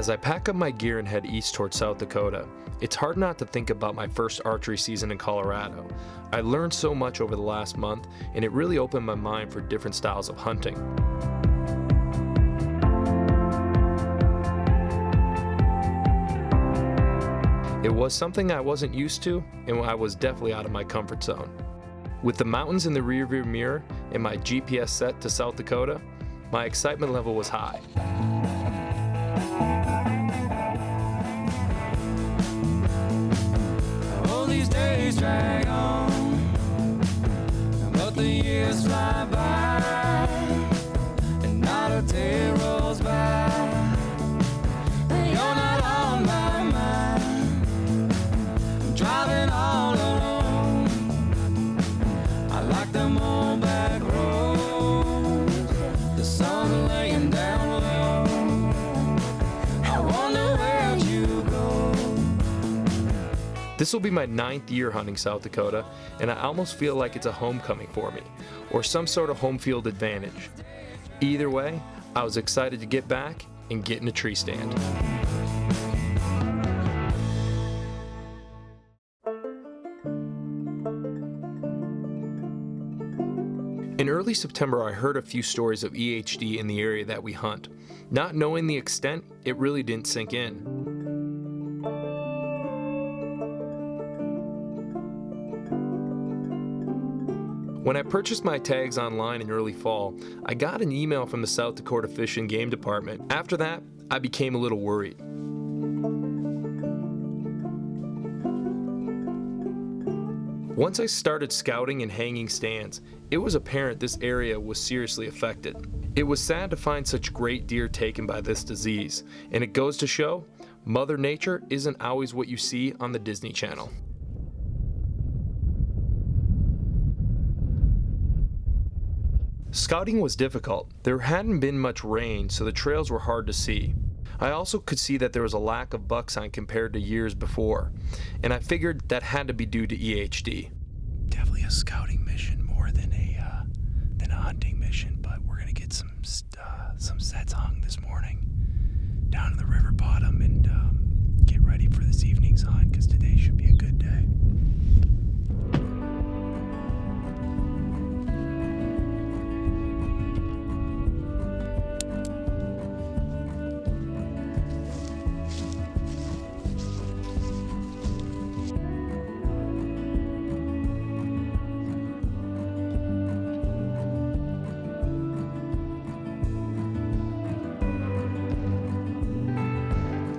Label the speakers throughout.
Speaker 1: As I pack up my gear and head east towards South Dakota, it's hard not to think about my first archery season in Colorado. I learned so much over the last month, and it really opened my mind for different styles of hunting. It was something I wasn't used to, and I was definitely out of my comfort zone. With the mountains in the rearview mirror and my GPS set to South Dakota, my excitement level was high.
Speaker 2: All these days drag on, but the years fly by, and not a day rolls by. You're not on my mind. I'm driving all alone. I like them old back roads, the sun laying down low. I wonder where'd you go.
Speaker 1: This will be my 9th year hunting South Dakota, and I almost feel like it's a homecoming for me, or some sort of home field advantage. Either way, I was excited to get back and get in a tree stand. In early September, I heard a few stories of EHD in the area that we hunt. Not knowing the extent, it really didn't sink in. When I purchased my tags online in early fall, I got an email from the South Dakota Fish and Game Department. After that, I became a little worried. Once I started scouting and hanging stands, it was apparent this area was seriously affected. It was sad to find such great deer taken by this disease, and it goes to show, Mother Nature isn't always what you see on the Disney Channel. Scouting was difficult. There hadn't been much rain, so the trails were hard to see. I also could see that there was a lack of buck sign compared to years before, and I figured that had to be due to EHD.
Speaker 3: Definitely a scouting mission more than a hunting mission, but we're gonna get some sets hung this morning down in the river bottom and get ready for this evening's hunt, because today should be a good day.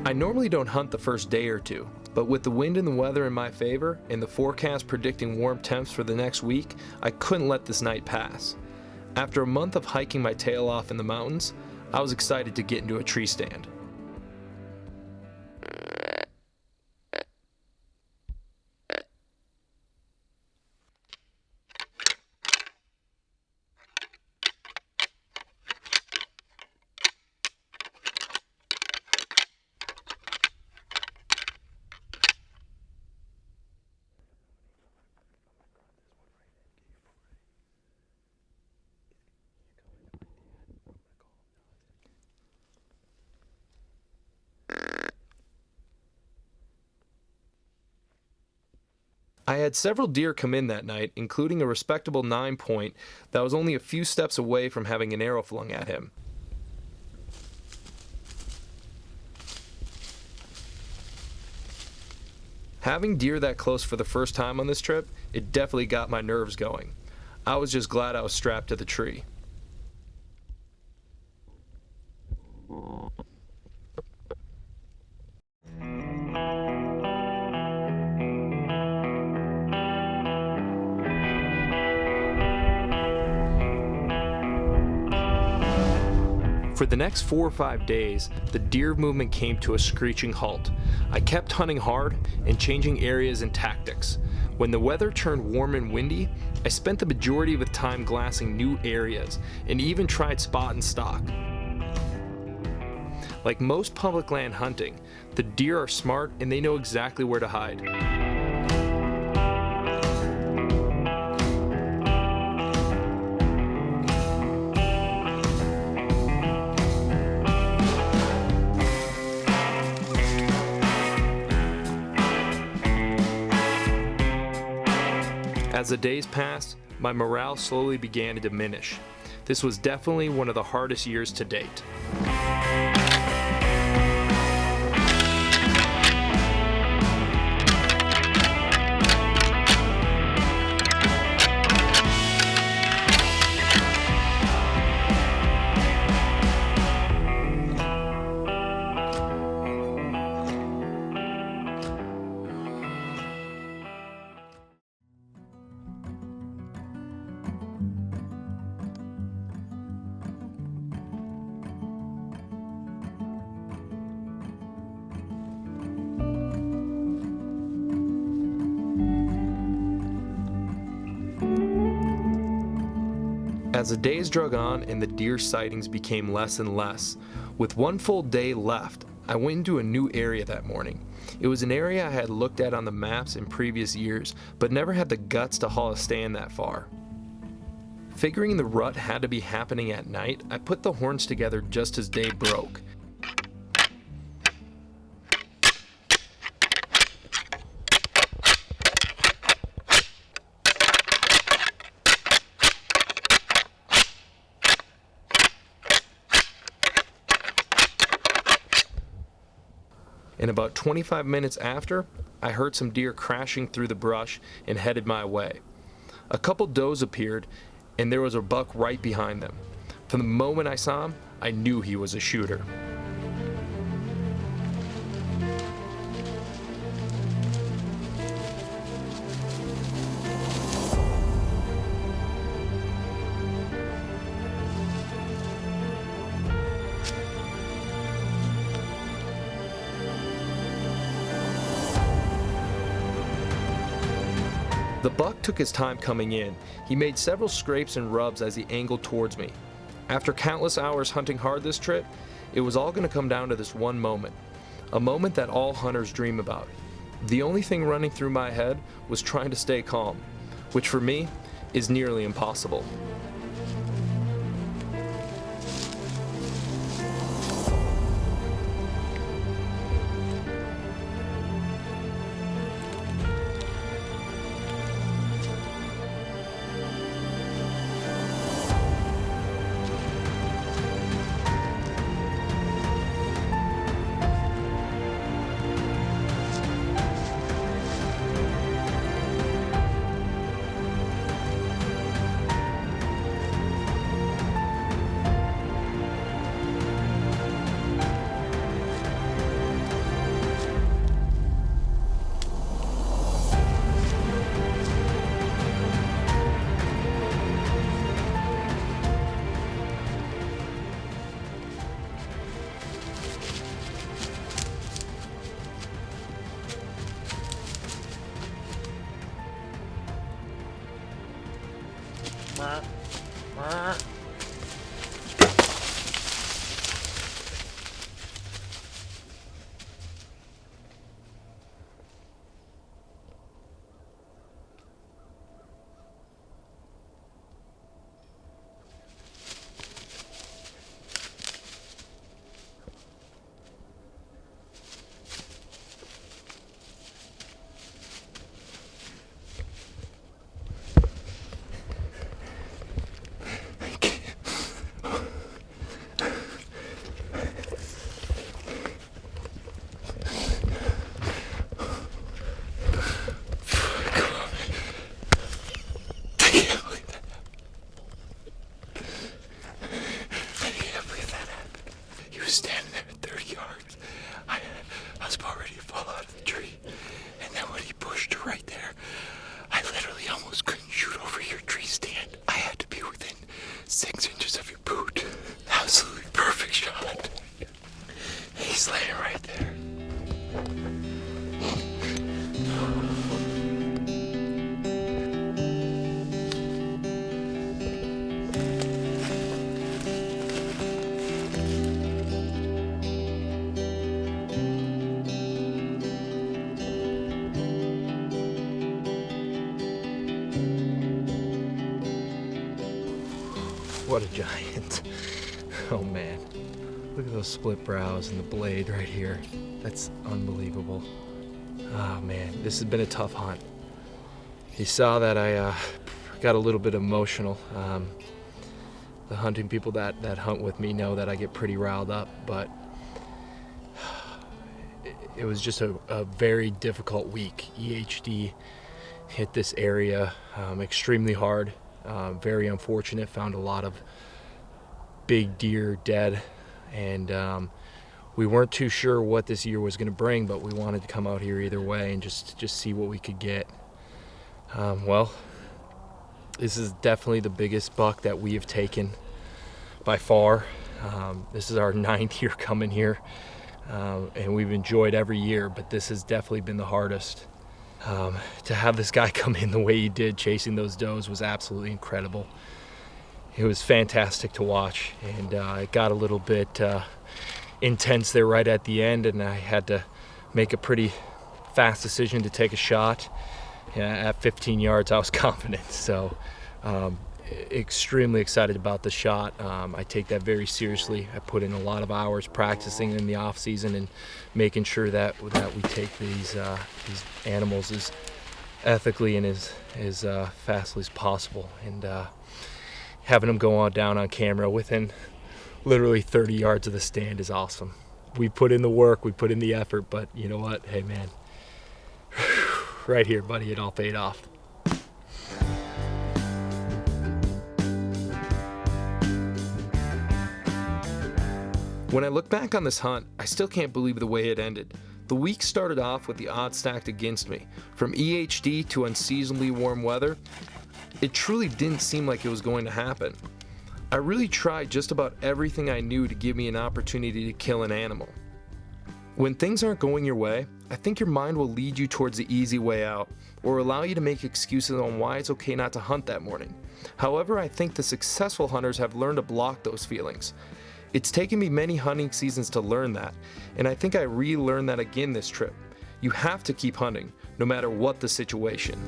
Speaker 1: I normally don't hunt the first day or two, but with the wind and the weather in my favor and the forecast predicting warm temps for the next week, I couldn't let this night pass. After a month of hiking my tail off in the mountains, I was excited to get into a tree stand. I had several deer come in that night, including a respectable 9-point that was only a few steps away from having an arrow flung at him. Having deer that close for the first time on this trip, it definitely got my nerves going. I was just glad I was strapped to the tree. For the next 4 or 5 days, the deer movement came to a screeching halt. I kept hunting hard and changing areas and tactics. When the weather turned warm and windy, I spent the majority of the time glassing new areas and even tried spot and stock. Like most public land hunting, the deer are smart and they know exactly where to hide. As the days passed, my morale slowly began to diminish. This was definitely one of the hardest years to date. As the days drug on and the deer sightings became less and less, with one full day left, I went into a new area that morning. It was an area I had looked at on the maps in previous years, but never had the guts to haul a stand that far. Figuring the rut had to be happening at night, I put the horns together just as day broke. And about 25 minutes after, I heard some deer crashing through the brush and headed my way. A couple does appeared, and there was a buck right behind them. From the moment I saw him, I knew he was a shooter. The buck took his time coming in. He made several scrapes and rubs as he angled towards me. After countless hours hunting hard this trip, it was all going to come down to this one moment. A moment that all hunters dream about. The only thing running through my head was trying to stay calm, which for me is nearly impossible. What a giant. Oh man. Look at those split brows and the blade right here. That's unbelievable. Oh man, this has been a tough hunt. You saw that I got a little bit emotional. The hunting people that hunt with me know that I get pretty riled up, but it was just a very difficult week. EHD hit this area extremely hard, very unfortunate. Found a lot of big deer dead, and we weren't too sure what this year was going to bring, but we wanted to come out here either way and just see what we could get. Well, this is definitely the biggest buck that we have taken by far. This is our 9th year coming here, and we've enjoyed every year, but this has definitely been the hardest. To have this guy come in the way he did, chasing those does, was absolutely incredible. It was fantastic to watch, and it got a little bit intense there right at the end, and I had to make a pretty fast decision to take a shot. At 15 yards, I was confident, so extremely excited about the shot. I take that very seriously. I put in a lot of hours practicing in the off season and making sure that we take these animals as ethically and as fastly as possible. And having them go on down on camera within literally 30 yards of the stand is awesome. We put in the work, we put in the effort, but you know what? Hey, man. Right here, buddy, it all paid off. When I look back on this hunt, I still can't believe the way it ended. The week started off with the odds stacked against me. From EHD to unseasonably warm weather, it truly didn't seem like it was going to happen. I really tried just about everything I knew to give me an opportunity to kill an animal. When things aren't going your way, I think your mind will lead you towards the easy way out, or allow you to make excuses on why it's okay not to hunt that morning. However, I think the successful hunters have learned to block those feelings. It's taken me many hunting seasons to learn that, and I think I relearned that again this trip. You have to keep hunting, no matter what the situation.